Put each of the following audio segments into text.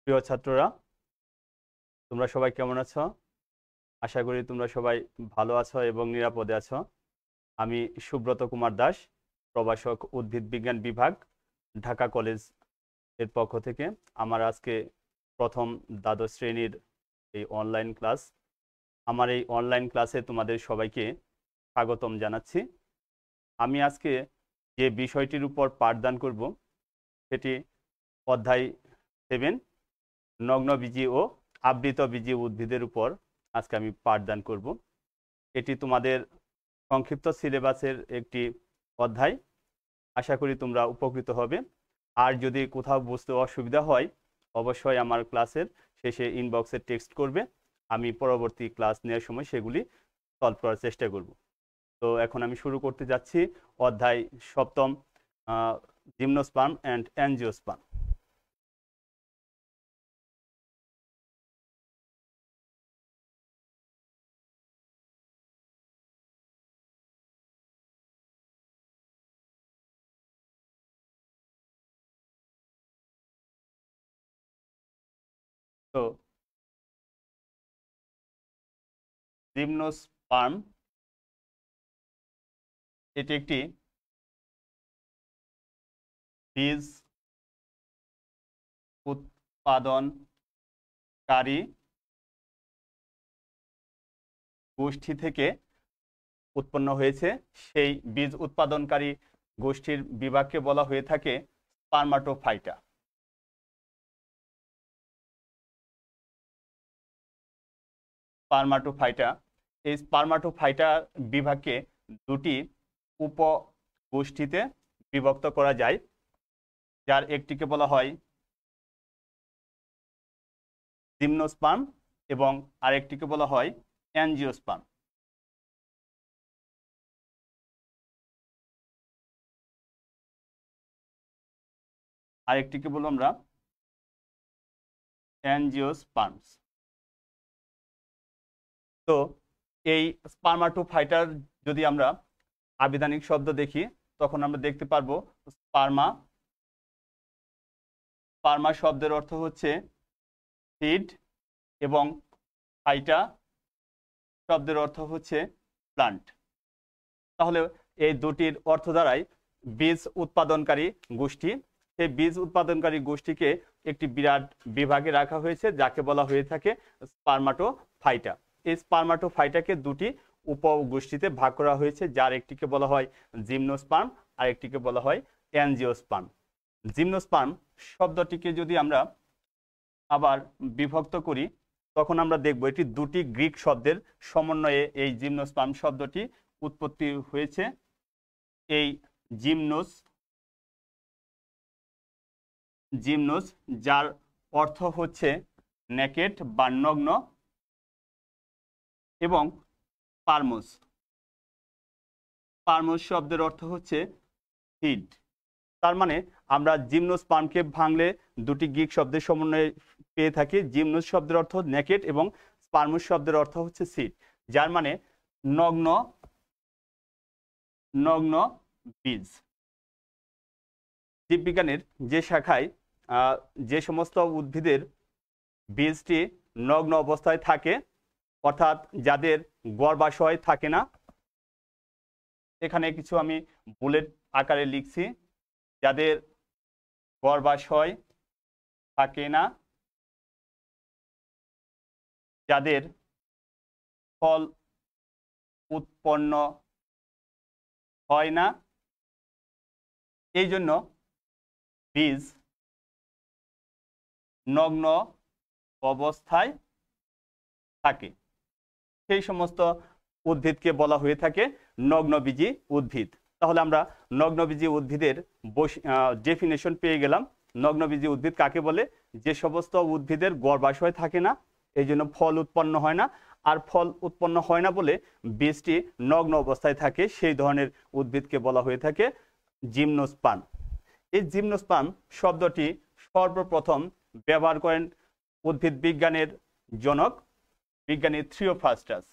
প্রিয় ছাত্ররা, তোমরা সবাই কেমন আছো? আশা করি তোমরা সবাই ভালো আছো এবং নিরাপদে আছো। আমি সুব্রত কুমার দাস, প্রভাষক উদ্ভিদ বিজ্ঞান বিভাগ, ঢাকা কলেজ এর পক্ষ থেকে আমার আজকে প্রথম দ্বাদশ শ্রেণীর এই অনলাইন ক্লাস। আমার এই অনলাইন ক্লাসে তোমাদের সবাইকে স্বাগতম জানাচ্ছি। আমি আজকে যে বিষয়টির উপর পাঠদান করব সেটি অধ্যায় 7 নগ্নবীজি ও আবৃতবীজি উদ্ভিদের উপর আজকে আমি পাঠদান করব। এটি তোমাদের সংক্ষিপ্ত সিলেবাসের একটি অধ্যায়। আশা করি তোমরা উপকৃত হবে। আর যদি কোথাও বুঝতে অসুবিধা হয় অবশ্যই আমার ক্লাসের শেষে ইনবক্সে টেক্সট করবে। আমি পরবর্তী ক্লাস নেওয়ার সময় সেগুলি সলভ করার চেষ্টা করব। তো এখন আমি শুরু করতে যাচ্ছি অধ্যায় 7 জিমনোস্পার্ম অ্যান্ড অ্যাঞ্জিওস্পার্ম। তো জিমনোস্পার্ম এটি একটি বীজ উৎপাদনকারী গোষ্ঠী থেকে উৎপন্ন হয়েছে। সেই বীজ উৎপাদনকারী গোষ্ঠীর বিভাগকে বলা হয়ে থাকে স্পার্মাটোফাইটা। স্পার্মাটোফাইটা, এই স্পার্মাটোফাইটা বিভাগকে দুটি উপগোষ্ঠীতে বিভক্ত করা যায়, যার একটিকে বলা হয় জিমনোস্পার্ম এবং আরেকটিকে বলা হয় অ্যাঞ্জিওস্পার্ম। আরেকটিকে বলবো আমরা অ্যাঞ্জিওস্পার্মস। তো এই স্পার্মাটোফাইটার যদি আমরা আবিধানিক শব্দ দেখি তখন আমরা দেখতে পারবো স্পার্মা। স্পার্মা শব্দের অর্থ হচ্ছে সিড এবং ফাইটা শব্দের অর্থ হচ্ছে প্লান্ট। তাহলে এই দুটির অর্থ দ্বারাই বীজ উৎপাদনকারী গোষ্ঠী। সেই বীজ উৎপাদনকারী গোষ্ঠীকে একটি বিরাট বিভাগে রাখা হয়েছে যাকে বলা হয়ে থাকে স্পার্মাটোফাইটা। এই স্পার্মাটোফাইটাকে দুটি উপগোষ্ঠীতে ভাগ করা হয়েছে, যার একটিকে বলা হয় জিমনোস্পার্ম আর একটিকে বলা হয় অ্যাঞ্জিওস্পার্ম। জিমনোস্পার্ম শব্দটিকে যদি আমরা আবার বিভক্ত করি তখন আমরা দেখব এটি দুটি গ্রিক শব্দের সমন্বয়ে এই জিমনোস্পার্ম শব্দটি উৎপত্তি হয়েছে। এই জিমনোস যার অর্থ হচ্ছে নেকেড বা নগ্ন, এবং পারমোস শব্দের অর্থ হচ্ছে সিড। তার মানে আমরা জিমনোস্পার্মকে ভাঙলে দুটি গ্রিক শব্দের সমন্বয়ে পেয়ে থাকি। জিমনোস শব্দের অর্থ নেকেড এবং স্পার্মোস শব্দের অর্থ হচ্ছে সিড, যার মানে নগ্ন বীজ। জীববিজ্ঞানের যে শাখায় যে সমস্ত উদ্ভিদের বীজটি নগ্ন অবস্থায় থাকে, অর্থাৎ যাদের গর্ভাশয় থাকে না, এখানে কিছু আমি বুলেট আকারে লিখছি, যাদের গর্ভাশয় থাকে না, যাদের ফল উৎপন্ন হয় না, এই জন্য বীজ নগ্ন অবস্থায় থাকে, সেই সমস্ত উদ্ভিদকে বলা হয়ে থাকে নগ্নবীজি উদ্ভিদ। তাহলে আমরা নগ্নবীজি উদ্ভিদের ডেফিনেশন পেয়ে গেলাম। নগ্নবীজি উদ্ভিদ কাকে বলে? যে সমস্ত উদ্ভিদের গর্ভাশয় থাকে না, এই জন্য ফল উৎপন্ন হয় না, আর ফল উৎপন্ন হয় না বলে বীজটি নগ্ন অবস্থায় থাকে, সেই ধরনের উদ্ভিদকে বলা হয়ে থাকে জিমনোস্পার্ম। এই জিমনোস্পার্ম শব্দটি সর্বপ্রথম ব্যবহার করেন উদ্ভিদ বিজ্ঞানের জনক বিজ্ঞানী থিওফ্রাস্টাস।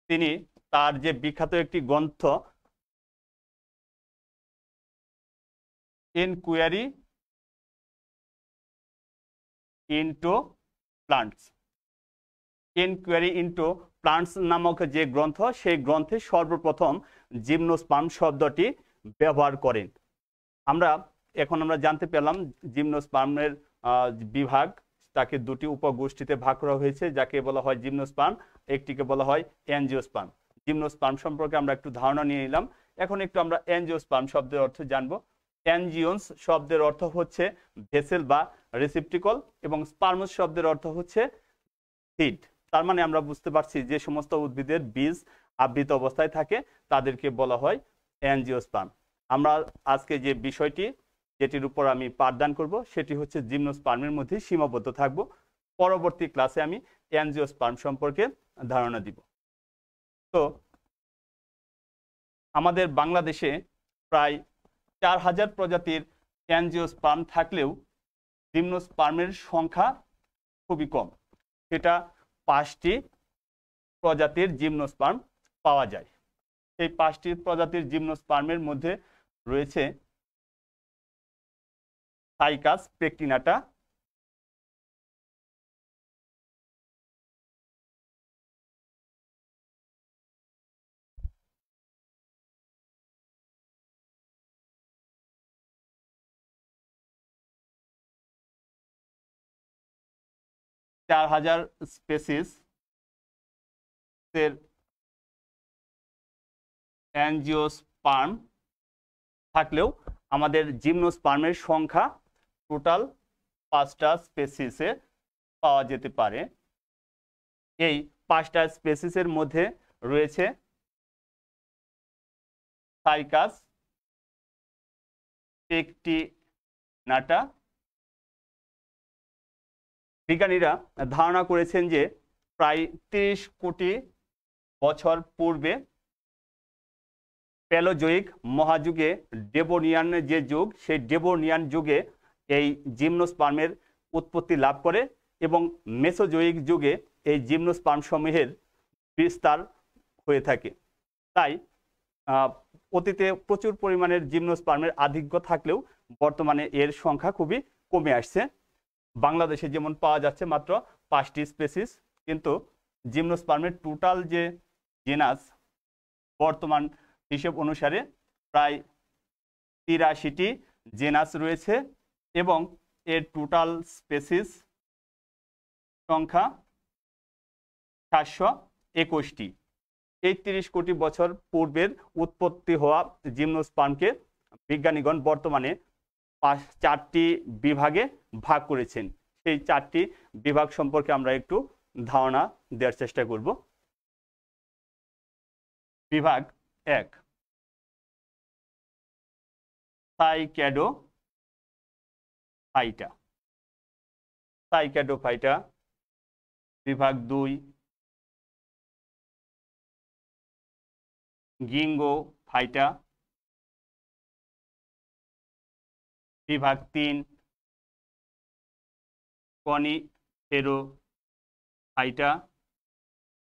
তিনি তার যে বিখ্যাত একটি গ্রন্থ inquiry into plants. Inquiry into plants নামক যে গ্রন্থ, সেই গ্রন্থে সর্বপ্রথম জিমনোস্পার্ম শব্দটি ব্যবহার করেন। আমরা জানতে পেলাম জিমনোস্পার্মের বিভাগ, তাকে দুটি উপগোষ্ঠীতে ভাগ করা হয়েছে, যাকে বলা হয় জিমনোস্পার্ম, একটিকে বলা হয় অ্যাঞ্জিওস্পার্ম। জিমনোস্পার্ম সম্পর্কে আমরা একটু ধারণা নিয়ে নিলাম। এখন একটু আমরা অ্যাঞ্জিওস্পার্ম শব্দের অর্থ জানবো। অ্যাঞ্জিওন্স শব্দের অর্থ হচ্ছে ভেসেল বা রেসিপ্টিকল, এবং স্পার্মস শব্দের অর্থ হচ্ছে সিড। তার মানে আমরা বুঝতে পারছি যে সমস্ত উদ্ভিদের বীজ আবৃত অবস্থায় থাকে তাদেরকে বলা হয় অ্যাঞ্জিওস্পার্ম। আমরা আজকে যে বিষয়টি যেটির উপর আমি পাঠদান করব সেটি হচ্ছে জিমনোস্পার্মের মধ্যে সীমাবদ্ধ থাকব। পরবর্তী ক্লাসে আমি অ্যাঞ্জিওস্পার্ম সম্পর্কে ধারণা দিব। তো আমাদের বাংলাদেশে প্রায় 4000 প্রজাতির অ্যাঞ্জিওস্পার্ম থাকলেও জিমনোস্পার্মের সংখ্যা খুবই কম। সেটা 5টি প্রজাতির জিমনোস্পার্ম পাওয়া যায়। এই 5টি প্রজাতির জিমনোস্পার্মের মধ্যে রয়েছে সাইকাস পেকটিনাটা, চার হাজার স্পেসিস এর অ্যাঞ্জিওস্পার্ম থাকলেও আমাদের জিমনোস্পার্মের সংখ্যা টোটাল 5টা স্পেসিসে পাওয়া যেতে পারে। এই 5টা স্পেসিসের মধ্যে রয়েছে সাইকাস পেকটিনাটা। বিজ্ঞানীরা ধারণা করেছেন যে প্রায় 30 কোটি বছর পূর্বে প্যালোজোয়িক মহাযুগে ডেবোনিয়ান যে যুগ, সেই ডেবোনিয়ান যুগে এই জিমনোস্পার্মের উৎপত্তি লাভ করে, এবং মেসোজোয়িক যুগে এই জিমনোস্পার্ম সমূহের বিস্তার হয়ে থাকে। তাই অতীতে প্রচুর পরিমাণের জিমনোস্পার্মের আধিক্য থাকলেও বর্তমানে এর সংখ্যা খুবই কমে আসছে। বাংলাদেশে যেমন পাওয়া যাচ্ছে মাত্র 5টি স্পেসিস, কিন্তু জিমনোস্পার্মের টোটাল যে জেনাস বর্তমান হিসেব অনুসারে প্রায় 83টি জেনাস রয়েছে, এবং এর টোটাল স্পেসিস সংখ্যা 721টি। এই 30 কোটি বছর পূর্বের উৎপত্তি হওয়া জিমনোস্পার্মকে বিজ্ঞানীগণ বর্তমানে 4টি বিভাগে ভাগ করেছেন। সেই 4টি বিভাগ সম্পর্কে আমরা একটু ধারণা দেওয়ার চেষ্টা করব। বিভাগ 1 সাইক্যাডোফাইটা। সাইক্যাডোফাইটা। বিভাগ 2 গিঙ্গোফাইটা। বিভাগ 3 কনিফেরোফাইটা,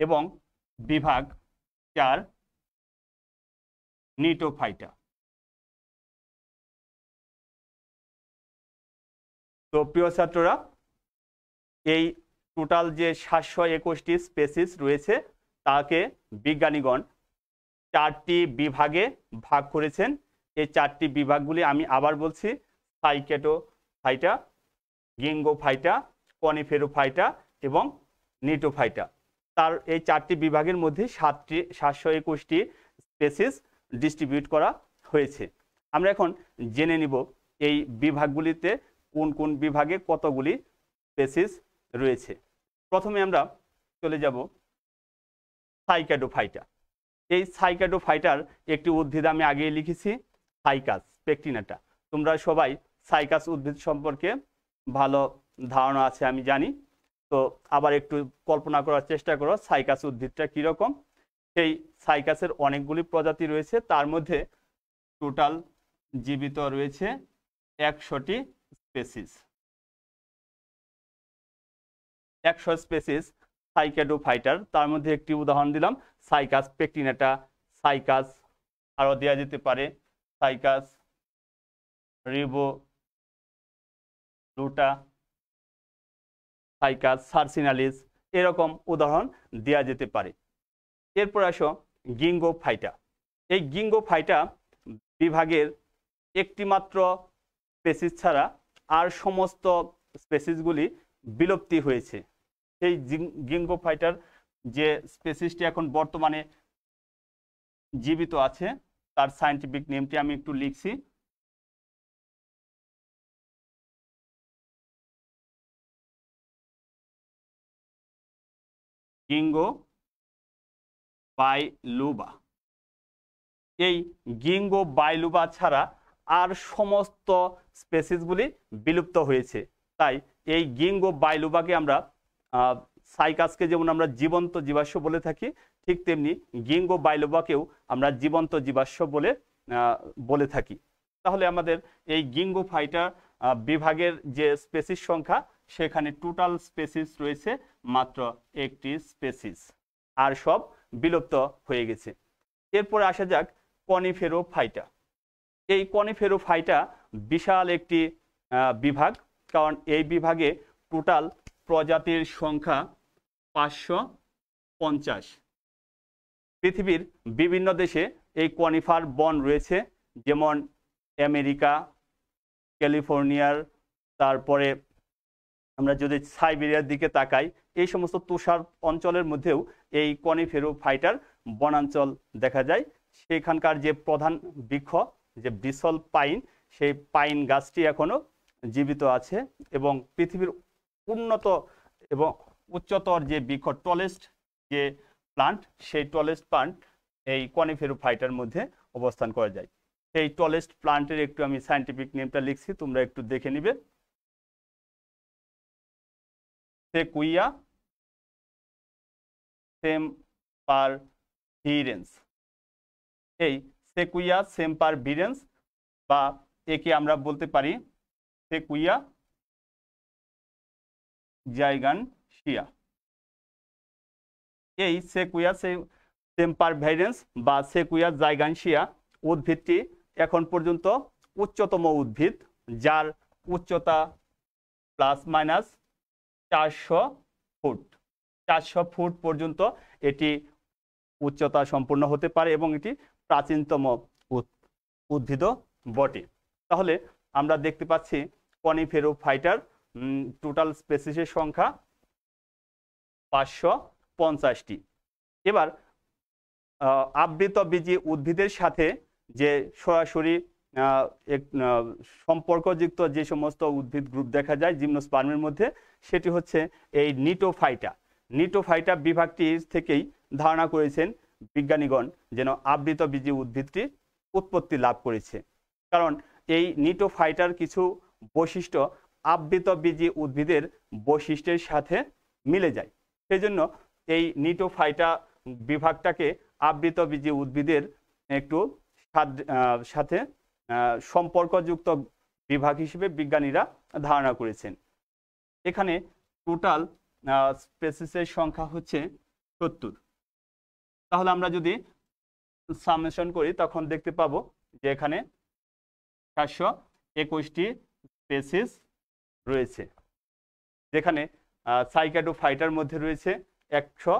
এবং বিভাগ 4 নিটোফাইটা। তো প্রিয় ছাত্ররা, এই টোটাল যে 721টি স্পেসিস রয়েছে তাকে বিজ্ঞানীগণ 4টি বিভাগে ভাগ করেছেন। এই 4টি বিভাগগুলি আমি আবার বলছি: সাইক্যাডোফাইটা, গিঙ্গোফাইটা, কনিফেরোফাইটা এবং নিটোফাইটা। তার এই 4টি বিভাগের মধ্যে 721টি স্পেসিস ডিস্ট্রিবিউট করা হয়েছে। আমরা এখন জেনে নিব এই বিভাগগুলিতে কোন কোন বিভাগে কতগুলি স্পেসিস রয়েছে। প্রথমে আমরা চলে যাব সাইক্যাডোফাইটা। এই সাইক্যাডোফাইটার একটি উদ্ভিদ আমি আগেই লিখেছি, সাইকাস পেকটিনাটা। তোমরা সবাই সাইকাস উদ্ভিদ সম্পর্কে ভালো ধারণা আছে আমি জানি। তো আবার একটু কল্পনা করার চেষ্টা করো সাইকাস উদ্ভিদটা কীরকম। সেই সাইকাসের অনেকগুলি প্রজাতি রয়েছে, তার মধ্যে টোটাল জীবিত রয়েছে 100টি স্পেসিস। 100 স্পেসিস সাইক্যাডোফাইটার। তার মধ্যে একটি উদাহরণ দিলাম, সাইকাস পেকটিনাটা, সাইকাস, আরও দেওয়া যেতে পারে সাইকাস রিবোলুটা, সাইকাস, সার্সিনালিস, এরকম উদাহরণ দেওয়া যেতে পারে। এরপর আসো গিঙ্গোফাইটা। এই গিঙ্গোফাইটা বিভাগের একটি মাত্র স্পেসিস ছাড়া আর সমস্ত স্পেসিসগুলি বিলুপ্তি হয়েছে। এই গিঙ্গোফাইটার যে স্পেসিসটি এখন বর্তমানে জীবিত আছে তার সায়েন্টিফিক নেমটি আমি একটু লিখছি। গিঙ্গো বাইলুবা। এই গিঙ্গো বাইলুবা ছাড়া আর সমস্ত স্পেসিসগুলি বিলুপ্ত হয়েছে। তাই এই গিঙ্গো বাইলুবাকে আমরা সাইকাসকে যেমন আমরা জীবন্ত জীবাশ্ম বলে থাকি, ঠিক তেমনি গিঙ্গো বাইলুবাকেও আমরা জীবন্ত জীবাশ্ম বলে থাকি। তাহলে আমাদের এই গিঙ্গোফাইটা বিভাগের যে স্পেসিস সংখ্যা, সেখানে টোটাল স্পেসিস রয়েছে মাত্র একটি স্পেসিস, আর সব বিলুপ্ত হয়ে গেছে। এরপরে আসা যাক কনিফেরোফাইটা। এই কনিফেরোফাইটা বিশাল একটি বিভাগ, কারণ এই বিভাগে টোটাল প্রজাতির সংখ্যা 550। পৃথিবীর বিভিন্ন দেশে এই কনিফার বন রয়েছে, যেমন আমেরিকা, ক্যালিফোর্নিয়ার, তারপরে আমরা যদি সাইবেরিয়ার দিকে তাকাই, এই সমস্ত তুষার অঞ্চলের মধ্যেও এই কনিফেরোফাইটার বনাঞ্চল দেখা যায়। সেখানকার যে প্রধান বৃক্ষ যে ব্রিসল পাইন, সেই পাইন গাছটি এখনো জীবিত আছে এবং পৃথিবীর উন্নত এবং উচ্চতর যে বৃক্ষ, টলেস্ট যে প্লান্ট, সেই টলেস্ট প্লান্ট এই কনিফেরোফাইটার মধ্যে অবস্থান করা যায়। সেই টলেস্ট প্লান্টের একটু আমি সায়েন্টিফিক নেমটা লিখছি, তোমরা একটু দেখে নিবে। সেকুইয়া সেমপারভিরেন্স। এই সেকুইয়া সেমপারভিরেন্স বা একে আমরা বলতে পারি সেকুইয়া জাইগানসিয়া। এই সেকুইয়া সেমপারভিরেন্স বা সেকুইয়া জাইগানসিয়া উদ্ভিদটি এখন পর্যন্ত উচ্চতম উদ্ভিদ, যার উচ্চতা ±400 ফুট। 400 ফুট পর্যন্ত এটি উচ্চতা সম্পূর্ণ হতে পারে এবং এটি প্রাচীনতম উদ্ভিদও বটে। তাহলে আমরা দেখতে পাচ্ছি কনিফেরোফাইটার টোটাল স্পেসিসের সংখ্যা 550টি। এবার আবৃতবীজী উদ্ভিদের সাথে যে সরাসরি সম্পর্কযুক্ত যে সমস্ত উদ্ভিদ গ্রুপ দেখা যায় জিমনোস্পার্মের মধ্যে, সেটি হচ্ছে এই নিটোফাইটা। নিটোফাইটা বিভাগটি থেকেই ধারণা করেছেন বিজ্ঞানীগণ যেন আবৃতবীজী উদ্ভিদটি উৎপত্তি লাভ করেছে, কারণ এই নিটোফাইটার কিছু বৈশিষ্ট্য আবৃতবীজী উদ্ভিদের বৈশিষ্ট্যের সাথে মিলে যায়। সেই জন্য এই নিটোফাইটা বিভাগটাকে আবৃতবীজী উদ্ভিদের একটু সাথে সম্পর্কযুক্ত বিভাগ হিসেবে বিজ্ঞানীরা ধারণা করেছেন। এখানে টোটাল স্পেসিসের সংখ্যা হচ্ছে 70। তাহলে আমরা যদি সামেশন করি তখন দেখতে পাবো যে এখানে 421টি স্পেসিস রয়েছে, যেখানে সাইকাডোফাইটার মধ্যে রয়েছে 100,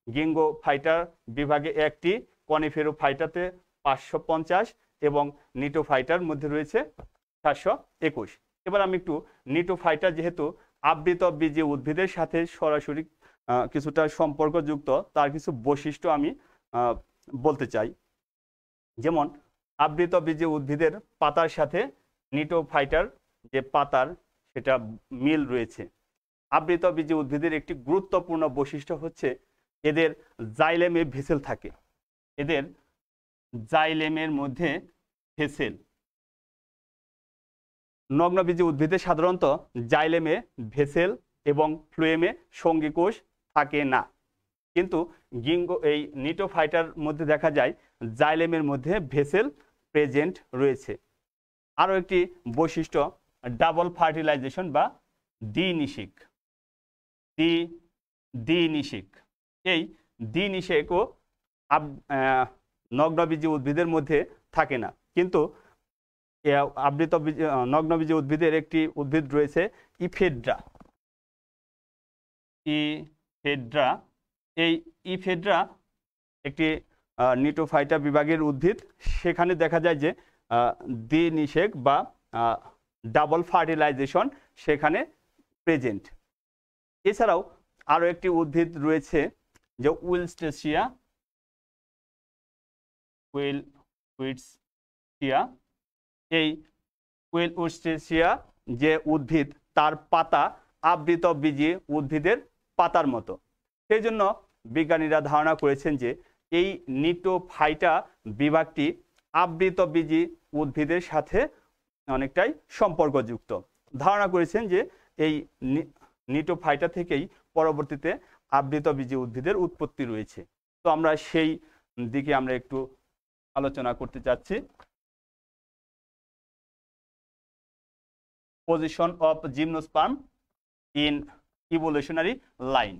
গিঙ্গোফাইটার বিভাগে 1টি, কনিফেরোফাইটাতে 550 এবং নিটোফাইটার মধ্যে রয়েছে 421। এবার আমি একটু নিটোফাইটা যেহেতু আবৃতবীজী উদ্ভিদের সাথে সরাসরি কিছুটা সম্পর্কযুক্ত, তার কিছু বৈশিষ্ট্য আমি বলতে চাই। যেমন আবৃতবীজী উদ্ভিদের পাতার সাথে নিটোফাইটার যে পাতার সেটা মিল রয়েছে। আবৃতবীজী উদ্ভিদের একটি গুরুত্বপূর্ণ বৈশিষ্ট্য হচ্ছে এদের জাইলেমে ভেসেল থাকে। এদের জাইলেমের মধ্যে ভেসেল। নগ্নবীজী উদ্ভিদে সাধারণত জাইলেমে ভেসেল এবং ফ্লোয়েমে সঙ্গীকোষ থাকে না, কিন্তু এই নিটোফাইটার মধ্যে দেখা যায় জাইলেমের মধ্যে ভেসেল প্রেজেন্ট রয়েছে। আরও একটি বৈশিষ্ট্য ডাবল ফার্টিলাইজেশন বা দ্বিনিষেক। দ্বিনিষেক, এই দ্বিনিষেকও নগ্নবীজী উদ্ভিদের মধ্যে থাকে না, কিন্তু নগ্নবীজী উদ্ভিদের একটি উদ্ভিদ রয়েছে ইফেড্রা। ইফেড্রা, এই ইফেড্রা একটি নিটোফাইটা বিভাগের উদ্ভিদ। সেখানে দেখা যায় যে দ্বিনিষেক বা ডাবল ফার্টিলাইজেশন সেখানে প্রেজেন্ট। এছাড়াও আরও একটি উদ্ভিদ রয়েছে যে উইলস্টেসিয়া, এই উইলস্টেসিয়া যে উদ্ভিদ তার পাতা আবৃত বীজী উদ্ভিদের পাতার মতো। সেই জন্য বিজ্ঞানীরা ধারণা করেছেন যে এই নিটোফাইটা বিভাগটি আবৃত বীজী উদ্ভিদের সাথে অনেকটাই সম্পর্কযুক্ত। ধারণা করেছেন যে এই নিটোফাইটা থেকেই পরবর্তীতে আবৃত বীজী উদ্ভিদের উৎপত্তি রয়েছে। তো আমরা সেই দিকে আমরা একটু আলোচনা করতে চাচ্ছি। Position of gymnosperm in evolutionary line.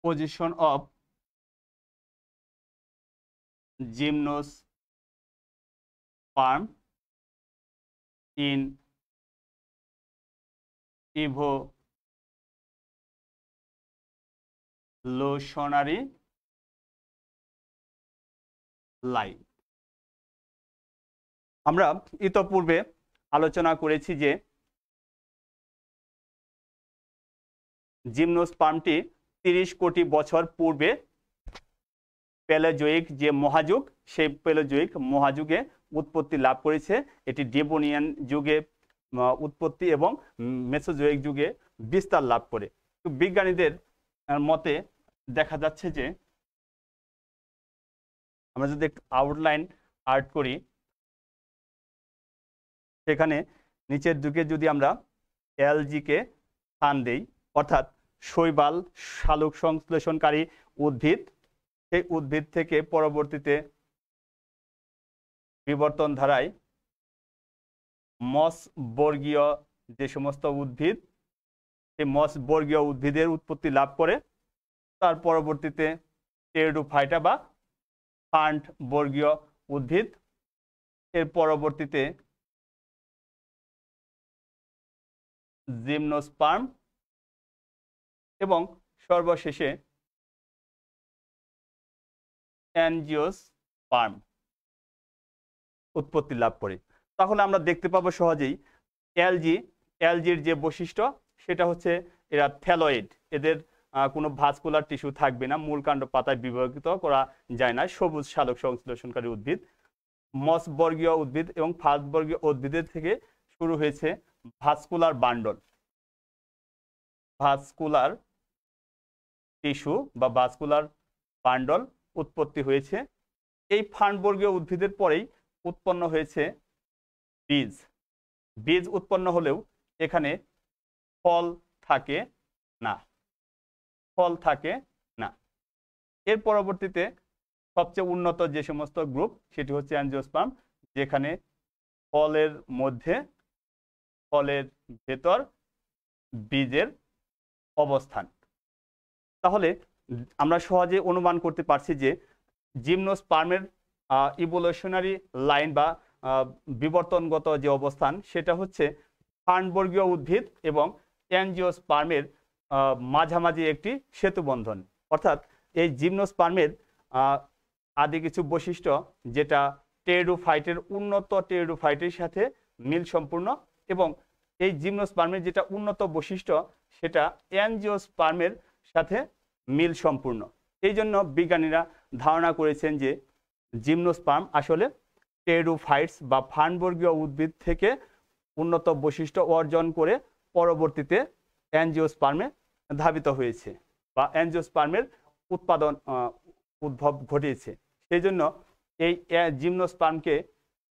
Position of gymnosperm in evolutionary line। আমরা ইতপূর্বে আলোচনা করেছি যে জিমনোস্পার্মটি 30 কোটি বছর পূর্বে প্যালেজোইক যে মহাযুগ, সেই প্যালেজোইক মহাযুগে উৎপত্তি লাভ করেছে। এটি ডেভোনিয়ান যুগে উৎপত্তি এবং মেসোজোইক যুগে বিস্তার লাভ করে। তো বিজ্ঞানীদের মতে দেখা যাচ্ছে যে আমরা যদি একটু আউটলাইন আর্ট করি, সেখানে নিচের দিকে যদি আমরা এলজিকে স্থান দেই, অর্থাৎ শৈবাল শালুক সংশ্লেষণকারী উদ্ভিদ, সেই উদ্ভিদ থেকে পরবর্তীতে বিবর্তন ধারায় মস বর্গীয় যে সমস্ত উদ্ভিদ, সেই মস বর্গীয় উদ্ভিদের উৎপত্তি লাভ করে। তার পরবর্তীতে টেরিডোফাইটা বা ফান্ড বর্গীয় উদ্ভিদ, এর পরবর্তীতে জিমনোস্পার্ম এবং সর্বশেষে অ্যানজিওস্পার্ম উৎপত্তি লাভ করে। তাহলে আমরা দেখতে পাবো সহজেই অ্যালজির যে বৈশিষ্ট্য সেটা হচ্ছে এরা থ্যালয়েড, এদের কোনো ভাস্কুলার টিস্যু থাকবে না, মূল কাণ্ড পাতায় বিভাজিত করা যায় না, সবুজ শালক সংশ্লেষণকারী উদ্ভিদ। মস বর্গীয় উদ্ভিদ এবং ফাজ বর্গীয় উদ্ভিদের থেকে শুরু হয়েছে ভাস্কুলার বান্ডল, ভাস্কুলার টিস্যু বা ভাস্কুলার বান্ডল উৎপত্তি হয়েছে। এই ফান্ডবর্গীয় উদ্ভিদের পরেই উৎপন্ন হয়েছে বীজ। বীজ উৎপন্ন হলেও এখানে ফল থাকে না, ফল থাকে না। এর পরবর্তীতে সবচেয়ে উন্নত যে সমস্ত গ্রুপ সেটি হচ্ছে অ্যানজিওস্পার্ম, যেখানে ফলের মধ্যে, ফলের ভেতর বীজের অবস্থান। তাহলে আমরা সহজে অনুমান করতে পারছি যে জিমনোস্পার্মের ইভোলিউশনারি লাইন বা বিবর্তনগত যে অবস্থান সেটা হচ্ছে ফান্ডবর্গীয় উদ্ভিদ এবং অ্যানজিওস্পার্মের মাঝামাঝি একটি সেতুবন্ধন। অর্থাৎ এই জিমনোস্পার্মের আদি কিছু বৈশিষ্ট্য যেটা টেরিডোফাইটের উন্নত টেরিডোফাইটের সাথে মিল সম্পূর্ণ, এবং এই জিমনোস্পার্মের যেটা উন্নত বৈশিষ্ট্য সেটা অ্যানজিওস্পার্মের সাথে মিল সম্পূর্ণ। এই জন্য বিজ্ঞানীরা ধারণা করেছেন যে জিমনোস্পার্ম আসলে টেরিডোফাইটস বা ফান্ডবর্গীয় উদ্ভিদ থেকে উন্নত বৈশিষ্ট্য অর্জন করে পরবর্তীতে অ্যাঞ্জিওস্পার্মে ধাবিত হয়েছে বা অ্যাঞ্জিওস্পার্মের উদ্ভব ঘটিয়েছে। সেই জন্য এই জিমনোস্পার্মকে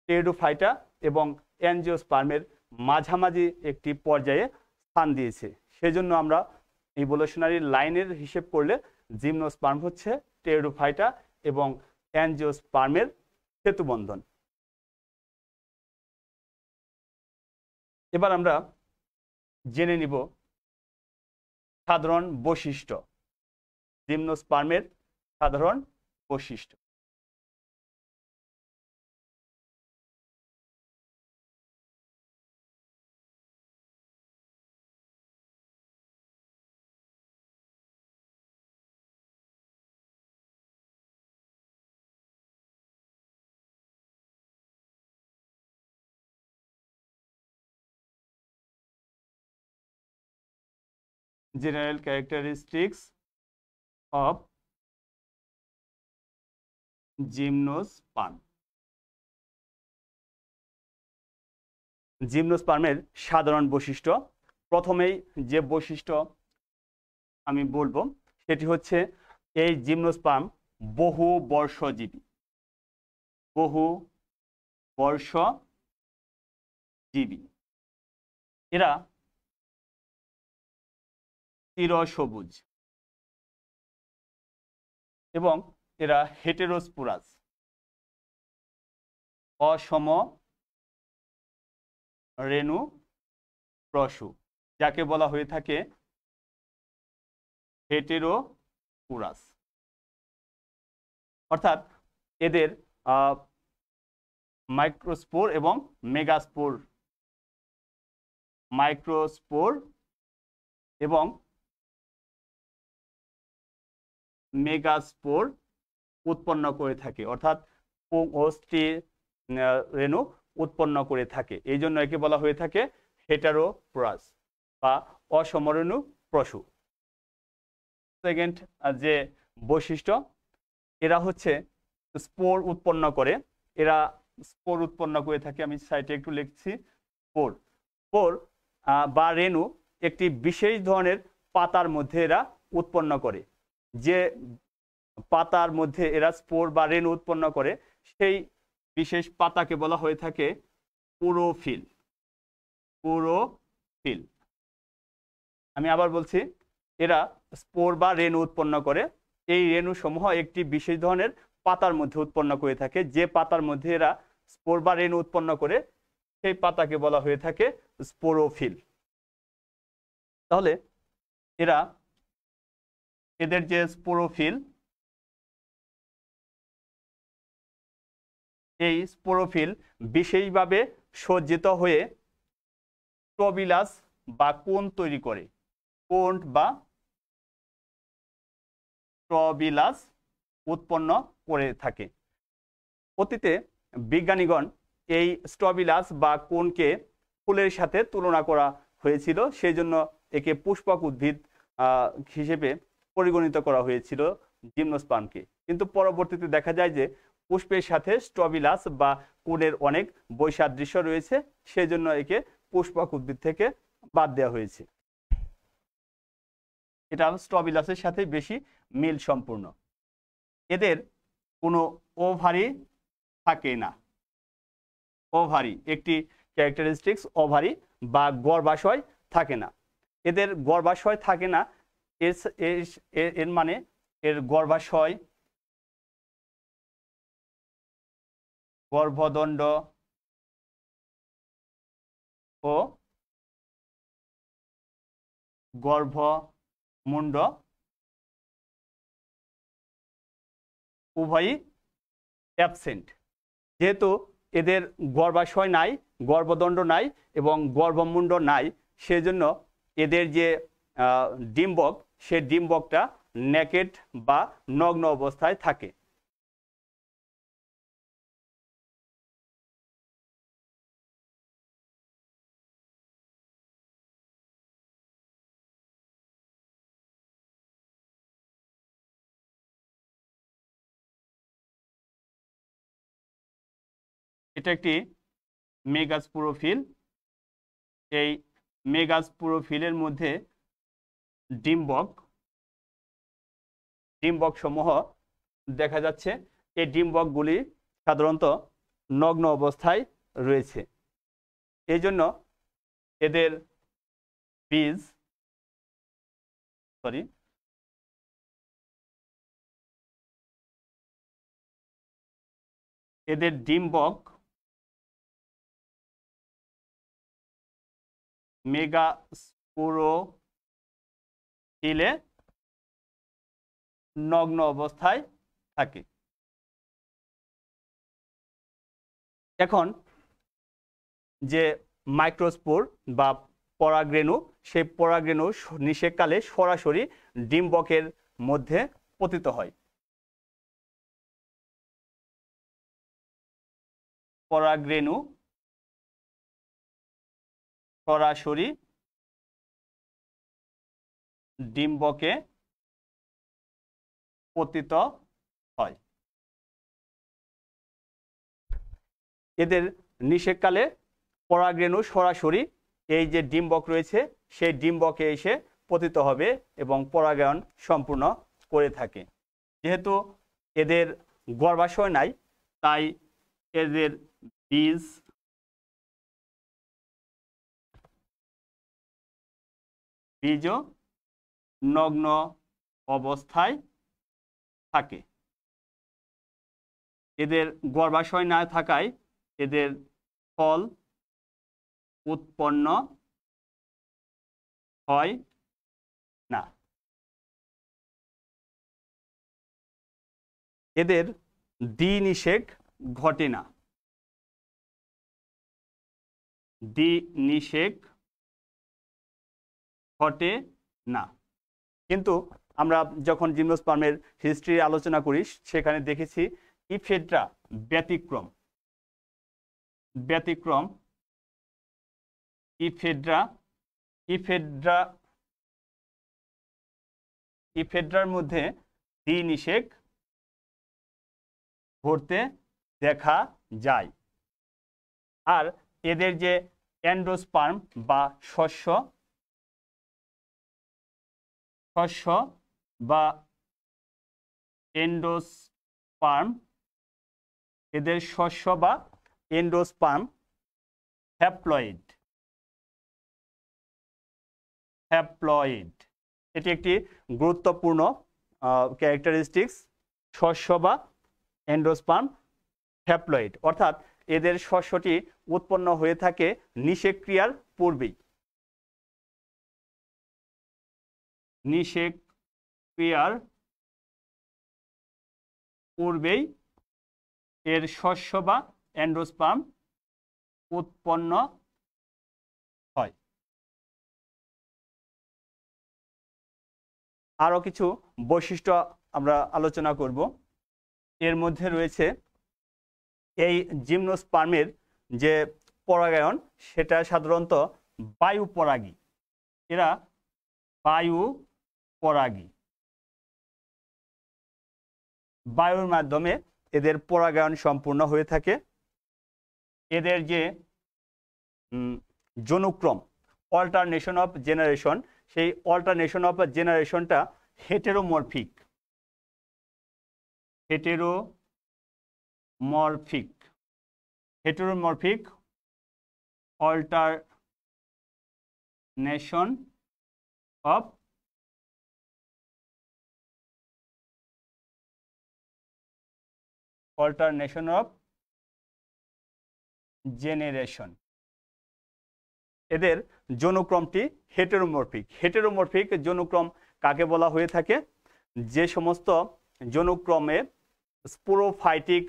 টেরিডোফাইটা এবং অ্যাঞ্জিওস্পার্মের মাঝামাঝি একটি পর্যায়ে স্থান দিয়েছে। সেই জন্য আমরা ইভোলিউশনারি লাইনের হিসেব করলে জিমনোস্পার্ম হচ্ছে টেরিডোফাইটা এবং অ্যাঞ্জিওস্পার্মের সেতুবন্ধন। এবার আমরা জেনে নিব সাধারণ বৈশিষ্ট্য, জিমনোস্পার্মের সাধারণ বৈশিষ্ট্য। General characteristics of gymnosperm. জিমনোস্পার্মের সাধারণ বৈশিষ্ট্য, প্রথমেই যে বৈশিষ্ট্য আমি বলবো সেটি হচ্ছে এই জিমনোস্পার্ম বহু বর্ষজীবী। বহু বর্ষজীবী। এরা চিরসবুজ এবং এরা হেটেরোস্পোরাস, অসম রেণু প্রসূ, যাকে বলা হয়ে থাকে হেটেরোস্পোরাস। অর্থাৎ এদের মাইক্রোস্পোর এবং মেগাস্পোর, মাইক্রোস্পোর এবং মেগাস্পোর উৎপন্ন করে থাকে, অর্থাৎ পুংঅস্থি রেণু উৎপন্ন করে থাকে। এই জন্য একে বলা হয়ে থাকে হেটেরোস্পোরাস বা অসমরেণু প্রসূ। সেকেন্ড যে বৈশিষ্ট্য, এরা হচ্ছে স্পোর উৎপন্ন করে। এরা স্পোর উৎপন্ন করে থাকে, আমি সাইটে একটু লিখছি, স্পোর। স্পোর বা রেণু একটি বিশেষ ধরনের পাতার মধ্যে এরা উৎপন্ন করে। যে পাতার মধ্যে এরা স্পোর বা রেণু উৎপন্ন করে সেই বিশেষ পাতাকে বলা হয়ে থাকে স্পোরোফিল। স্পোরোফিল। আমি আবার বলছি, এরা স্পোর বা রেণু উৎপন্ন করে। এই রেণু সমূহ একটি বিশেষ ধরনের পাতার মধ্যে উৎপন্ন করে থাকে। যে পাতার মধ্যে এরা স্পোর বা রেণু উৎপন্ন করে সেই পাতাকে বলা হয়ে থাকে স্পোরোফিল। তাহলে এদের যে স্পোরোফিল, এই স্পোরোফিল বিশেষভাবে সজ্জিত হয়ে স্ট্রোবিলাস বা কোণ তৈরি করে। কোণ বা স্ট্রোবিলাস উৎপন্ন করে থাকে। অতীতে বিজ্ঞানীগণ এই স্ট্রোবিলাস বা কোণকে ফুলের সাথে তুলনা করা হয়েছিল, সেই জন্য একে পুষ্পক উদ্ভিদ হিসেবে পরিগণিত করা হয়েছিল জিমনোস্পার্মকে। কিন্তু পরবর্তীতে দেখা যায় যে পুষ্পের সাথে স্ট্রোবিলাস বা কোণের অনেক বৈসাদৃশ্য রয়েছে, সেই জন্য একে পুষ্পক উদ্ভিদ থেকে বাদ দেওয়া হয়েছে। এটা স্ট্রোবিলাসের সাথে বেশি মিল সম্পূর্ণ। এদের কোনো ওভারি থাকে না। ওভারি একটি ক্যারেক্টারিস্টিক্স, ওভারি বা গর্ভাশয় থাকে না। এদের গর্ভাশয় থাকে না, এর মানে এর গর্ভাশয়, গর্ভদণ্ড ও গর্ভমুণ্ড উভয়ই অ্যাবসেন্ট। যেহেতু এদের গর্ভাশয় নাই, গর্ভদণ্ড নাই এবং গর্ভমুণ্ড নাই, সেজন্য এদের যে ডিম্বক, সে ডিম্বকটা নেকেড বা নগ্ন অবস্থায় থাকে। এটা একটি মেগাস্পোরোফিল এই মেগাস্পোরোফিলের মধ্যে ডিম্বক সমূহ দেখা যাচ্ছে। এই ডিম্বকগুলি সাধারণত নগ্ন অবস্থায় রয়েছে। এই জন্য এদের বীজ এদের ডিম্বক মেগাস্পোরোফিলে নগ্ন অবস্থায় থাকে। এখন যে মাইক্রোস্পোর বা পরাগরেণু, সেই পরাগরেণু নিষেককালে সরাসরি ডিম্বকের মধ্যে পতিত হয়। পরাগরেণু সরাসরি ডিম্বকে পতিত হয়। এদের নিষেককালে পরাগরেণু সরাসরি এই যে ডিম্বক রয়েছে সেই ডিম্বকে এসে পতিত হবে এবং পরাগায়ন সম্পূর্ণ করে থাকে। যেহেতু এদের গর্ভাশয় নাই, তাই এদের বীজও নগ্ন অবস্থায় থাকে। এদের গর্ভাশয় না থাকায় এদের ফল উৎপন্ন হয় না। এদের দ্বিনিষেক ঘটে না। দ্বিনিষেক ঘটে না। কিন্তু আমরা যখন জিমনোস্পার্মের হিস্ট্রি আলোচনা করি সেখানে দেখেছি ইফেড্রা ব্যতিক্রম। ইফেড্রার মধ্যে দ্বিনিষেক ঘটতে দেখা যায়। আর এদের যে এন্ডোস্পার্ম বা শস্য বা এন্ডোস্পার্ম, এদের শস্য বা এন্ডোস্পার্ম হ্যাপ্লয়েড। এটি একটি গুরুত্বপূর্ণ ক্যারেক্টারিস্টিক্স। শস্য বা এন্ডোস্পার্ম হ্যাপ্লয়েড, অর্থাৎ এদের শস্যটি উৎপন্ন হয়ে থাকে নিষেক ক্রিয়ার পূর্বেই। নিষেক ক্রিয়ার পূর্বেই এর শস্য বা এন্ডোস্পার্ম উৎপন্ন হয়। আরো কিছু বৈশিষ্ট্য আমরা আলোচনা করব। এর মধ্যে রয়েছে এই জিমনোস্পার্মের যে পরাগায়ন সেটা সাধারণত বায়ু পরাগী। এরা বায়ু পরাগী। বায়ুর মাধ্যমে এদের পরাগায়ন সম্পূর্ণ হয়ে থাকে। এদের যে জনুক্রম, অল্টারনেশন অফ জেনারেশন, সেই অল্টারনেশন অফ জেনারেশনটা heteromorphic. Heteromorphic alternation of generation. এদের জনুক্রমটি হেটেরোমরফিক। হেটেরোমরফিক জনুক্রম কাকে বলা হয়ে থাকে? যে সমস্ত জনুক্রমে স্পোরোফাইটিক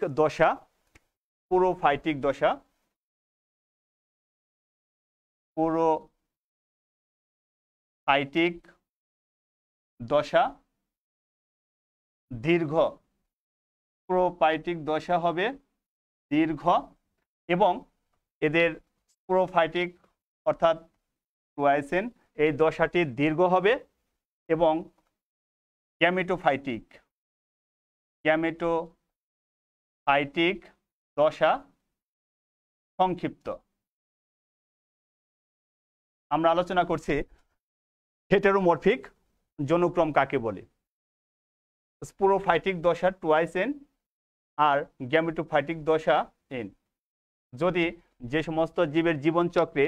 দশা দীর্ঘ, স্পোরোফাইটিক দশা হবে দীর্ঘ, এবং এদের স্পোরোফাইটিক অর্থাৎ ক্রোয়াইসেন এই দশাটি দীর্ঘ হবে, এবং গ্যামেটোফাইটিক দশা সংক্ষিপ্ত। আমরা আলোচনা করছি হেটেরোমরফিক যৌনক্রম কাকে বলে। স্পোরোফাইটিক দশা টুয়াইস এন আর গ্যামেটোফাইটিক দশা এন। যদি যে সমস্ত জীবের জীবনচক্রে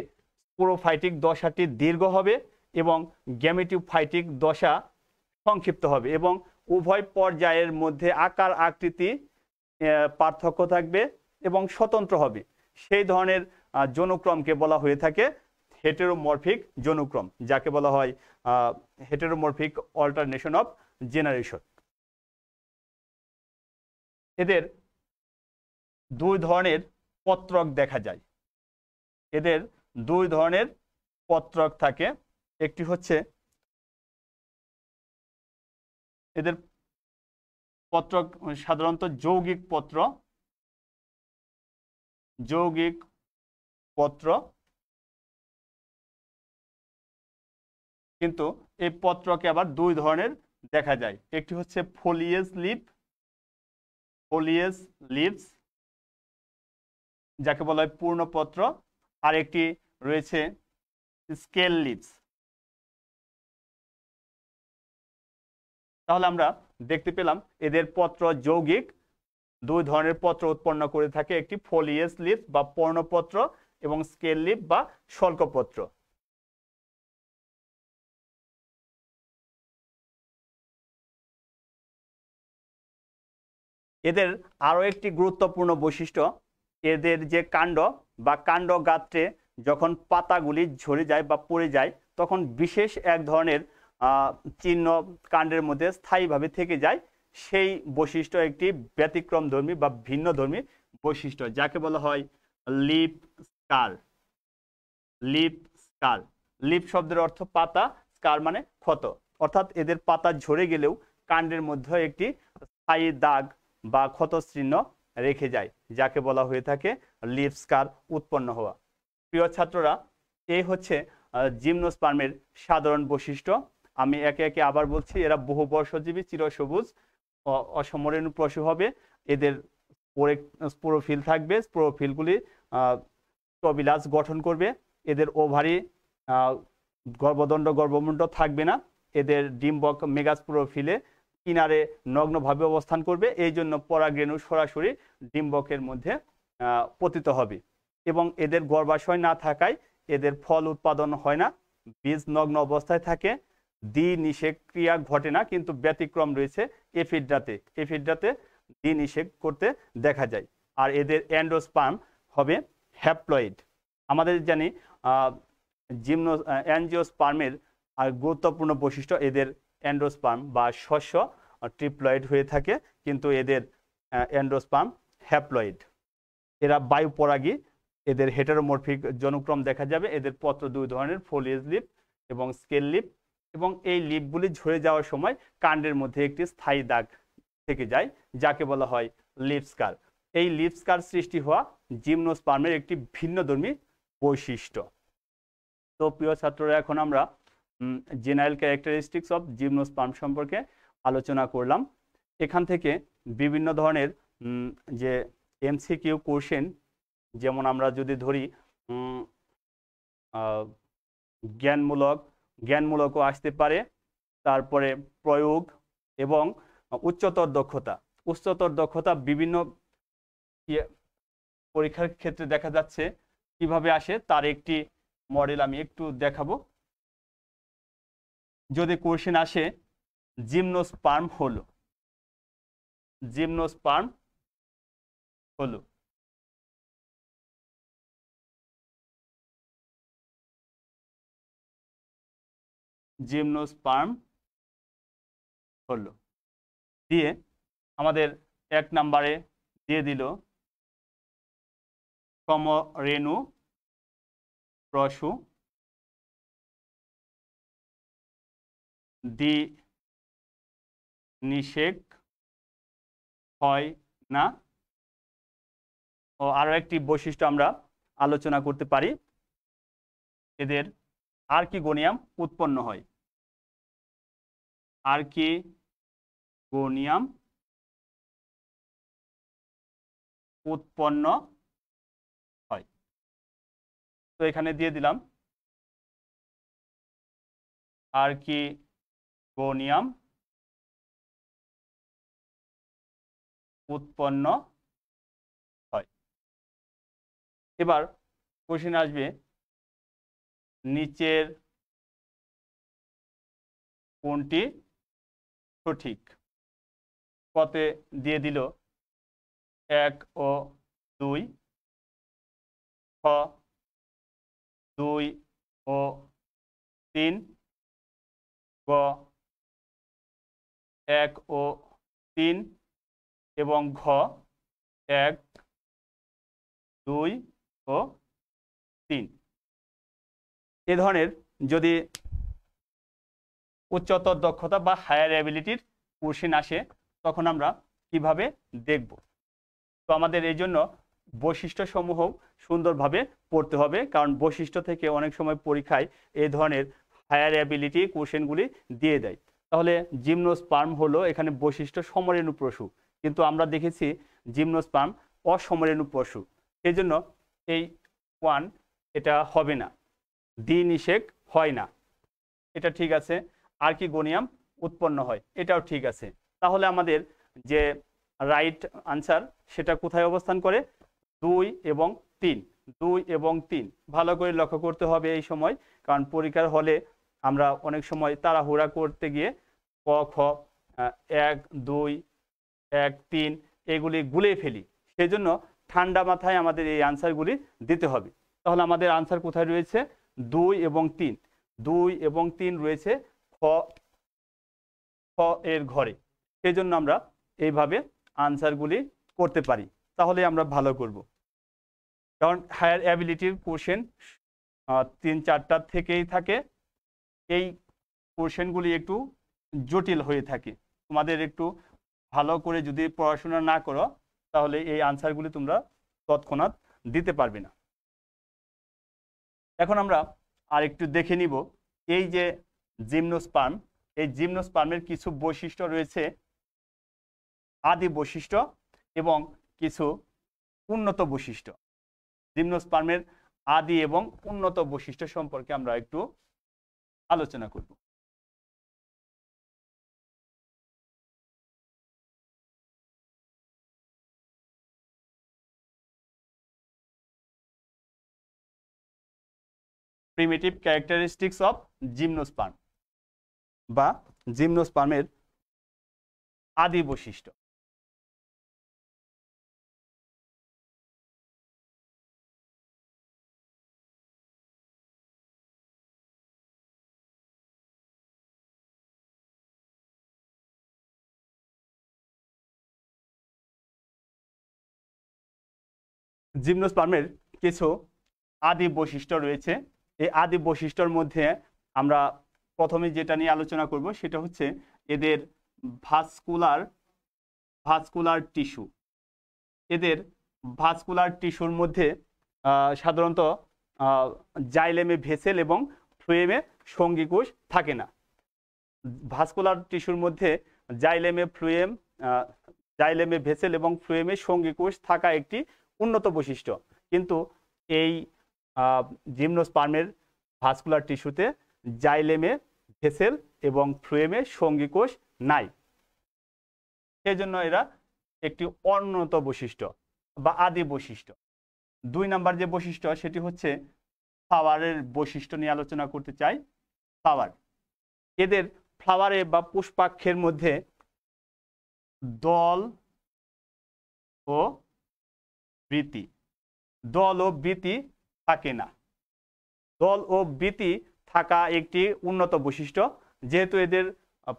স্পোরোফাইটিক দশাটি দীর্ঘ হবে এবং গ্যামেটোফাইটিক দশা সংক্ষিপ্ত হবে এবং উভয় পর্যায়ের মধ্যে আকার আকৃতি পার্থক্য থাকবে এবং স্বতন্ত্র হবে, সেই ধরনের যৌনক্রমকে বলা হয়ে থাকে হেটেরোমরফিক যৌনক্রম, যাকে বলা হয় হেটেরোমরফিক অল্টারনেশন অফ জেনারেশন। এদের দুই ধরনের পত্রক দেখা যায়। এদের দুই ধরনের পত্রক থাকে। একটি হচ্ছে এদের পত্রক সাধারণত যৌগিক পত্র, যৌগিক পত্র, কিন্তু এই পত্রকে আবার দুই ধরনের দেখা যায়। একটি হচ্ছে ফোলিয়েজ লিপ, ফোলিয়েজ লিভস, যাকে বলা হয় পূর্ণপত্র, আর একটি রয়েছে স্কেল লিভস। তাহলে আমরা দেখতে পেলাম এদের পত্র যৌগিক, দুই ধরনের পত্র উৎপন্ন করে থাকে, একটি ফোলিয়েজ লিভ বা পর্ণপত্র এবং স্কেল লিভ বা শল্কপত্র। এদের আরো একটি গুরুত্বপূর্ণ বৈশিষ্ট্য, এদের যে কাণ্ড বা কাণ্ড গাত্রে যখন পাতাগুলি ঝরে যায় বা পড়ে যায় তখন বিশেষ এক ধরনের চিহ্ন কাণ্ডের মধ্যে স্থায়ীভাবে থেকে যায়। সেই বৈশিষ্ট্য একটি ব্যতিক্রমধর্মী বা ভিন্নধর্মী বৈশিষ্ট্য, যাকে বলা হয় লিপ স্কার। লিপ স্কার, লিপ শব্দের অর্থ পাতা, স্কার মানে ক্ষত, অর্থাৎ এদের পাতা ঝরে গেলেও কাণ্ডের মধ্যে একটি স্থায়ী দাগ বা ক্ষত চিহ্ন রেখে যায়, যাকে বলা হয়ে থাকে লিপ স্কার উৎপন্ন হওয়া। প্রিয় ছাত্ররা, এই হচ্ছে জিমনোস্পার্মের সাধারণ বৈশিষ্ট্য। আমি একে একে আবার বলছি, এরা বহুবর্ষজীবী, চিরসবুজ, অসমরেণু পশু হবে। এদের স্পোরোফিল থাকবে, স্পোরোফিলগুলি টবিলাস গঠন করবে। এদের ওভারি, গর্ভদণ্ড, গর্ভমুণ্ড থাকবে না। এদের ডিম্বক মেগাস্পোরোফিলে কিনারে নগ্নভাবে অবস্থান করবে, এই জন্য পরাগরেণু সরাসরি ডিম্বকের মধ্যে পতিত হবে এবং এদের গর্ভাশয় না থাকায় এদের ফল উৎপাদন হয় না, বীজ নগ্ন অবস্থায় থাকে, দ্বিনিষেক ক্রিয়া ঘটে না। কিন্তু ব্যতিক্রম রয়েছে এফিড্রাতে, এফিড্রাতে দ্বিনিষেক করতে দেখা যায়। আর এদের এন্ডোস্পার্ম হবে হ্যাপ্লয়েড। আমাদের জানি অ্যাঞ্জিওস্পার্মের আর গুরুত্বপূর্ণ বৈশিষ্ট্য, এদের এন্ডোস্পার্ম বা শস্য ট্রিপ্লয়েড হয়ে থাকে, কিন্তু এদের এন্ডোস্পার্ম হ্যাপ্লয়েড। এরা বায়ুপরাগী, এদের হেটেরোমরফিক যৌনক্রম দেখা যাবে। এদের পত্র দুই ধরনের, ফোলিয়েজ লিপ এবং স্কেল লিপ, এবং এই লিপগুলি ঝরে যাওয়ার সময় কাণ্ডের মধ্যে একটি স্থায়ী দাগ থেকে যায়, যাকে বলা হয় লিপ স্কার। এই লিপ স্কার সৃষ্টি হওয়া জিমনোস্পার্মের একটি ভিন্নধর্মী বৈশিষ্ট্য। তো প্রিয় ছাত্ররা, এখন আমরা জেনারেল ক্যারেক্টারিস্টিক্স অফ জিমনোস্পার্ম সম্পর্কে আলোচনা করলাম। এখান থেকে বিভিন্ন ধরনের যে এমসিকিউ কোশ্চেন, যেমন আমরা যদি ধরি জ্ঞানমূলকও আসতে পারে, তারপরে প্রয়োগ এবং উচ্চতর দক্ষতা। উচ্চতর দক্ষতা বিভিন্ন পরীক্ষার ক্ষেত্রে দেখা যাচ্ছে কিভাবে আসে, তার একটি মডেল আমি একটু দেখাবো। যদি কোশ্চেন আসে জিমনোস্পার্ম হলো, জিমনোস্পার্ম হলো, জিমনোস্পার্ম হলো দিয়ে আমাদের এক নম্বরে দিয়ে দিল সমরেণু পশু, দ্বিনিষেক হয় না। ও আরো একটি বৈশিষ্ট্য আমরা আলোচনা করতে পারি, এদের আর্কিগোনিয়াম উৎপন্ন হয়, আর্কিগোনিয়াম উৎপন্ন হয়। তো এখানে দিয়ে দিলাম আর্কিগোনিয়াম উৎপন্ন হয়। এবার কোশ্চেন আসবে নিচের কোনটি সঠিক? কতে দিয়ে দিল 1 ও 2, খ 2 ও 3, গ 1 ও 3 এবং ঘ 1, 2 ও 3। এ ধরনের যদি উচ্চতর দক্ষতা বা হায়ার অ্যাবিলিটির কোশ্চেন আসে তখন আমরা কিভাবে দেখব? তো আমাদের এই জন্য বৈশিষ্ট্যসমূহ সুন্দরভাবে পড়তে হবে, কারণ বৈশিষ্ট্য থেকে অনেক সময় পরীক্ষায় এই ধরনের হায়ার অ্যাবিলিটি কোশ্চেনগুলি দিয়ে দেয়। তাহলে জিমনোস্পার্ম হলো এখানে বৈশিষ্ট্য সমরেণু পশু, কিন্তু আমরা দেখেছি জিমনোস্পার্ম অসমরেণু পশু, সেই জন্য এই 1 এটা হবে না, দ্বিনিষেক হয় না, এটা ঠিক আছে। আর্কিগোনিয়াম উৎপন্ন হয়, এটাও ঠিক আছে। তাহলে আমাদের যে রাইট আনসার সেটা কোথায় অবস্থান করে? 2 এবং 3, 2 এবং 3 ভালো করে লক্ষ্য করতে হবে এই সময়, কারণ পরীক্ষার হলে আমরা অনেক সময় তাড়াহুড়া করতে গিয়ে ক খ 1 2 1 3 এগুলি গুলিয়ে ফেলি, সেই জন্য ঠান্ডা মাথায় আমাদের এই আনসারগুলি দিতে হবে। তাহলে আমাদের আনসার কোথায় রয়েছে? 2 এবং 3, 2 এবং 3 রয়েছে খ এর ঘরে, সেই জন্য আমরা এইভাবে আনসারগুলি করতে পারি, তাহলে আমরা ভালো করব। কারণ হায়ার অ্যাবিলিটির কোশ্চেন 3-4টার থেকেই থাকে, এই কোশ্চেনগুলি একটু জটিল হয়ে থাকে। তোমাদের একটু ভালো করে যদি পড়াশোনা না করো তাহলে এই আনসারগুলি তোমরা তৎক্ষণাৎ দিতে পারবে না। এখন আমরা আরেকটু দেখে নিব এই যে জিমনোস্পার্ম, এই জিমনোস্পার্মের কিছু বৈশিষ্ট্য রয়েছে, আদি বৈশিষ্ট্য এবং কিছু উন্নত বৈশিষ্ট্য। জিমনোস্পার্মের আদি এবং উন্নত বৈশিষ্ট্য সম্পর্কে আমরা একটু আলোচনা করব। প্রিমিটিভ ক্যারেক্টারিস্টিক্স অফ জিমনোস্পার্ম বা জিমনোস্পার্মের আদি বৈশিষ্ট্য। জিমনোস্পার্মের কিছু আদি বৈশিষ্ট্য রয়েছে। এই আদি বৈশিষ্ট্যর মধ্যে আমরা প্রথমে যেটা নিয়ে আলোচনা করব সেটা হচ্ছে এদের ভাস্কুলার টিস্যু। এদের ভাস্কুলার টিস্যুর মধ্যে সাধারণত জাইলেমে ভেসেল এবং ফ্লুয়েমে সঙ্গীকোষ থাকে না। ভাস্কুলার টিস্যুর মধ্যে জাইলেমে ভেসেল এবং ফ্লুয়েমে সঙ্গীকোষ থাকা একটি উন্নত বৈশিষ্ট্য, কিন্তু এই জিমনোস্পার্মের ভাস্কুলার টিস্যুতে জাইলেমে ভেসেল এবং ফ্লুয়েমে সঙ্গীকোষ নাই, সেজন্য এরা একটি অনুন্নত বৈশিষ্ট্য বা আদি বৈশিষ্ট্য। 2 নাম্বার যে বৈশিষ্ট্য সেটি হচ্ছে ফ্লাওয়ারের বৈশিষ্ট্য নিয়ে আলোচনা করতে চাই। ফ্লাওয়ার, এদের ফ্লাওয়ারে বা পুষ্পাক্ষের মধ্যে দল ও বৃতি থাকে না। দল ও বৃতি থাকা একটি উন্নত বৈশিষ্ট্য, যেহেতু এদের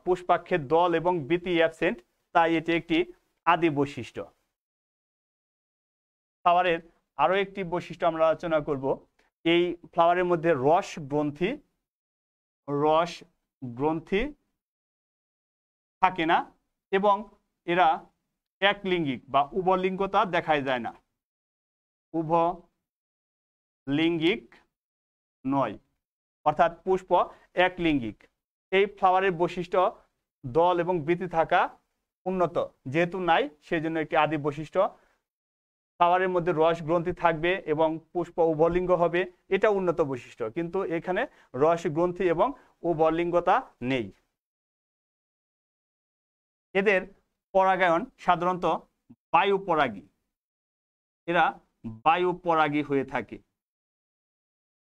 পুষ্পাক্ষের দল এবং বৃতি অ্যাবসেন্ট, তাই এটি একটি আদি বৈশিষ্ট্য। ফ্লাওয়ারের আরো একটি বৈশিষ্ট্য আমরা আলোচনা করব, এই ফ্লাওয়ারের মধ্যে রস গ্রন্থি থাকে না এবং এরা একলিঙ্গিক বা উভলিঙ্গতা দেখায় যায় না, উভলিঙ্গিক নয়, অর্থাৎ পুষ্প একলিঙ্গিক। এই ফ্লাওয়ারের বৈশিষ্ট্য দল এবং বৃতি থাকা উন্নত, যেহেতু নাই সেই জন্য একটি আদি বৈশিষ্ট্য। ফ্লাওয়ারের মধ্যে রস গ্রন্থি থাকবে এবং পুষ্প উভয়লিঙ্গ হবে, এটা উন্নত বৈশিষ্ট্য। কিন্তু এখানে রস গ্রন্থি এবং উভয়লিঙ্গতা নেই। এদের পরাগায়ন সাধারণত বায়ু পরাগী, এরা বায়ু পরাগী হয়ে থাকে।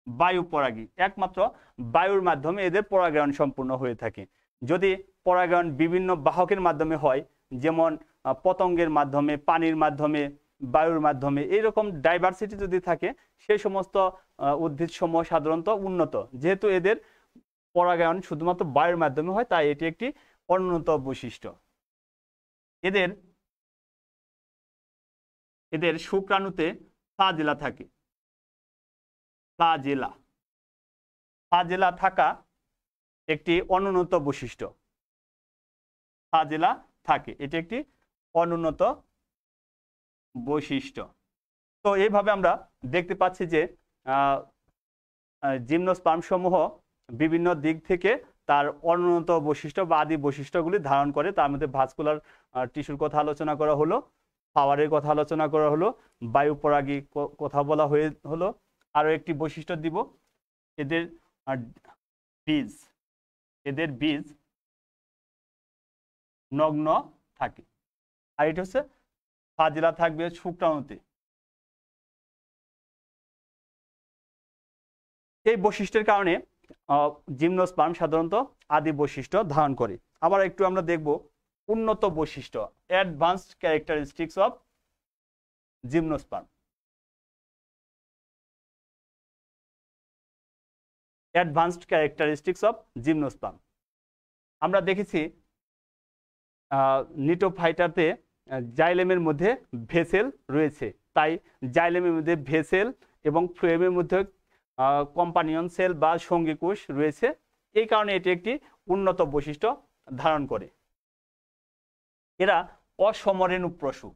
বায়ু পরাগী, একমাত্র বায়ুর মাধ্যমে এদের পরাগায়ন সম্পূর্ণ হয়ে থাকে। যদি পরাগায়ন বিভিন্ন বাহকের মাধ্যমে হয়, যেমন পতঙ্গের মাধ্যমে, পানির মাধ্যমে, বায়ুর মাধ্যমে, এইরকম ডাইভার্সিটি যদি থাকে, সেই সমস্ত উদ্ভিদ সমূহ সাধারণত উন্নত। যেহেতু এদের পরাগায়ন শুধুমাত্র বায়ুর মাধ্যমে হয়, তাই এটি একটি অনুন্নত বৈশিষ্ট্য। এদের শুক্রাণুতে ফ্লাজেলা থাকে। ফ্লাজেলা থাকা একটি অনুন্নত বৈশিষ্ট্য। ফ্লাজেলা থাকে, এটি একটি অনুন্নত বৈশিষ্ট্য। তো এইভাবে আমরা দেখতে পাচ্ছি যে জিমনোস্পার্ম সমূহ বিভিন্ন দিক থেকে তার অনুন্নত বৈশিষ্ট্য বা আদি বৈশিষ্ট্যগুলি ধারণ করে। তার মধ্যে ভাস্কুলার টিস্যুর কথা আলোচনা করা হলো, ফ্লাওয়ারের কথা আলোচনা করা হলো, বায়ু পরাগী কথা বলা হলো। আরো একটি বৈশিষ্ট্য দিব, এদের বীজ নগ্ন থাকে। আর এটা হচ্ছে ফ্লাজেলা থাকবে শুক্রাণুতে। এই বৈশিষ্ট্যের কারণে জিমনোস্পার্ম সাধারণত আদি বৈশিষ্ট্য ধারণ করে। আবার একটু আমরা দেখব উন্নত বৈশিষ্ট্য, advanced characteristics of gymnosperm. Advanced characteristics of gymnosperm. আমরা দেখেছি নিটোফাইটাতে জাইলেমের মধ্যে ভেসেল রয়েছে, তাই জাইলেমের মধ্যে ভেসেল এবং ফ্লোয়েমের মধ্যে কম্পানিয়ন সেল বা সঙ্গী কোষ রয়েছে। এই কারণে এটি একটি উন্নত বৈশিষ্ট্য ধারণ করে। এরা অসমরেণুপ্রসূ,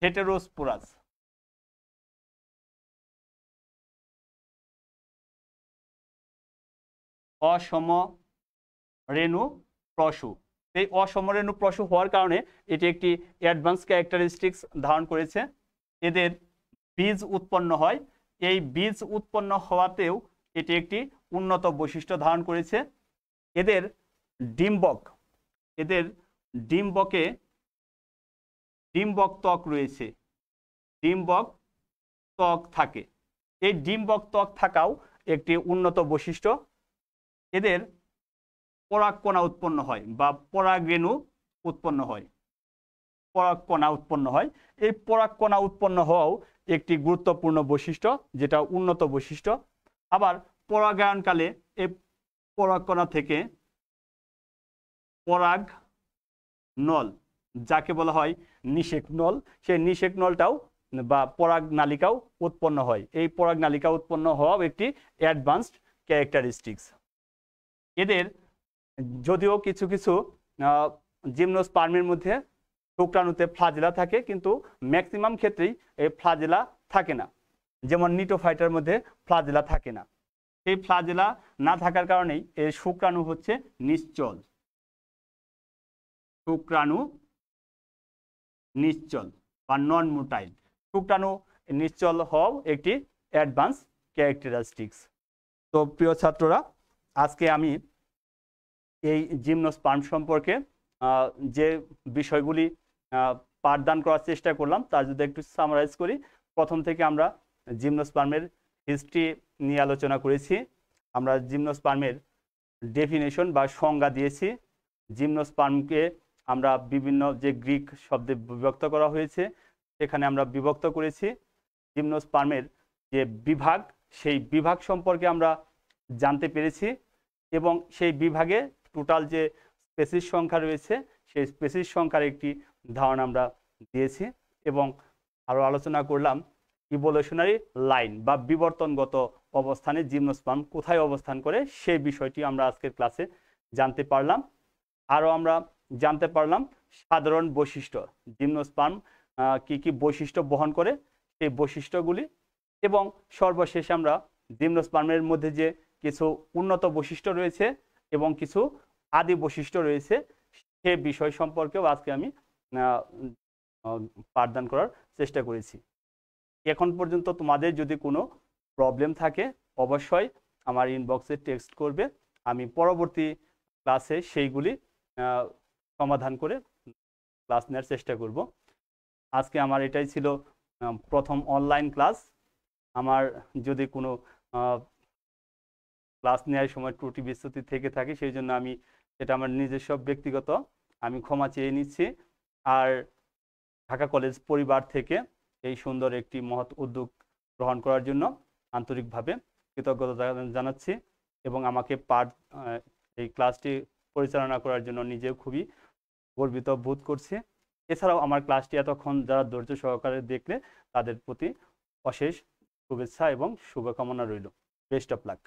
হেটেরোস্পোরাস। অসমরেণুপ্রসূ। এই অসমরেণুপ্রসূ হওয়ার কারণে এটি একটি অ্যাডভান্স ক্যারেক্টারিস্টিক্স ধারণ করেছে। এদের বীজ উৎপন্ন হয়, এই বীজ উৎপন্ন হওয়াতেও এটি একটি উন্নত বৈশিষ্ট্য ধারণ করেছে। এদের ডিম্বকে ডিম্বক ত্বক রয়েছে, ডিম্বক ত্বক থাকে। এই ডিম্বক ত্বক থাকাও একটি উন্নত বৈশিষ্ট্য। এদের পরাগকণা উৎপন্ন হয় বা পরাগরেণু উৎপন্ন হয়, পরাগকণা উৎপন্ন হয়। এই পরাগকণা উৎপন্ন হওয়াও একটি গুরুত্বপূর্ণ বৈশিষ্ট্য, যেটা উন্নত বৈশিষ্ট্য। আবার পরাগায়নকালে এই পরাগকণা থেকে পরাগ নল, যাকে বলা হয় নিষেক নল, সেই নিষেক নলটাও বা পরাগ নালিকাও উৎপন্ন হয়। এই পরাগ নালিকা উৎপন্ন হওয়াও একটি অ্যাডভান্সড ক্যারেক্টারিস্টিক্স। এদের যদিও কিছু কিছু জিমনোস্পার্মের মধ্যে শুক্রাণুতে ফ্লাজেলা থাকে, কিন্তু ম্যাক্সিমাম ক্ষেত্রেই এই ফ্লাজেলা থাকে না। যেমন নিটোফাইটার মধ্যে ফ্লাজেলা থাকে না। এই ফ্লাজেলা না থাকার কারণেই এর শুক্রাণু হচ্ছে নিশ্চল। শুক্রাণু নিশ্চল বা নন মোটাইল। শুক্রাণু নিশ্চল হওয়াও একটি অ্যাডভান্স ক্যারেক্টারিস্টিক্স। তো প্রিয় ছাত্ররা, আজকে আমি এই জিমনোস্পার্ম সম্পর্কে যে বিষয়গুলি পাঠদান করার চেষ্টা করলাম, তার যদি একটু সামারাইজ করি। প্রথম থেকে আমরা জিমনোস্পার্মের হিস্ট্রি নিয়ে আলোচনা করেছি। আমরা জিমনোস্পার্মের ডেফিনেশন বা সংজ্ঞা দিয়েছি। জিমনোস্পার্মকে আমরা বিভিন্ন যে গ্রিক শব্দে বিভক্ত করা হয়েছে, সেখানে আমরা বিভক্ত করেছি। জিমনোস্পার্মের যে বিভাগ, সেই বিভাগ সম্পর্কে আমরা জানতে পেরেছি এবং সেই বিভাগে টোটাল যে স্পেসিস সংখ্যা রয়েছে, সেই স্পেসিস সংখ্যার একটি ধারণা আমরা দিয়েছি এবং আরও আলোচনা করলাম ইভোলিউশনারি লাইন বা বিবর্তনগত অবস্থানে জিমনোস্পার্ম কোথায় অবস্থান করে, সেই বিষয়টি আমরা আজকের ক্লাসে জানতে পারলাম। আরও আমরা জানতে পারলাম সাধারণ বৈশিষ্ট্য, জিমনোস্পার্ম কি কি বৈশিষ্ট্য বহন করে, সেই বৈশিষ্ট্যগুলি। এবং সর্বশেষে আমরা জিমনোস্পার্মের মধ্যে যে কিছু উন্নত বৈশিষ্ট্য রয়েছে এবং কিছু আদি বৈশিষ্ট্য রয়েছে, সে বিষয় সম্পর্কেও আজকে আমি পাঠদান করার চেষ্টা করেছি। এখন পর্যন্ত তোমাদের যদি কোনো প্রবলেম থাকে অবশ্যই আমার ইনবক্সে টেক্সট করবে, আমি পরবর্তী ক্লাসে সেইগুলি সমাধান করে ক্লাস নেওয়ার চেষ্টা করব। আজকে আমার এটাই ছিল প্রথম অনলাইন ক্লাস। আমার যদি কোনো ক্লাস নেওয়ার সময় ত্রুটি বিচ্যুতি থেকে থাকে সেই জন্য আমি এটা আমার নিজস্ব ব্যক্তিগত আমি ক্ষমা চেয়ে নিচ্ছি। আর ঢাকা কলেজ পরিবার থেকে এই সুন্দর একটি মহৎ উদ্যোগ গ্রহণ করার জন্য আন্তরিকভাবে কৃতজ্ঞতা জানাচ্ছি এবং আমাকে এই ক্লাসটি পরিচালনা করার জন্য নিজেও খুবই গর্বিত বোধ করছি। এছাড়াও আমার ক্লাসটি এতক্ষণ যারা ধৈর্য সহকারে দেখলে তাদের প্রতি অশেষ শুভেচ্ছা এবং শুভকামনা রইল। Best of luck.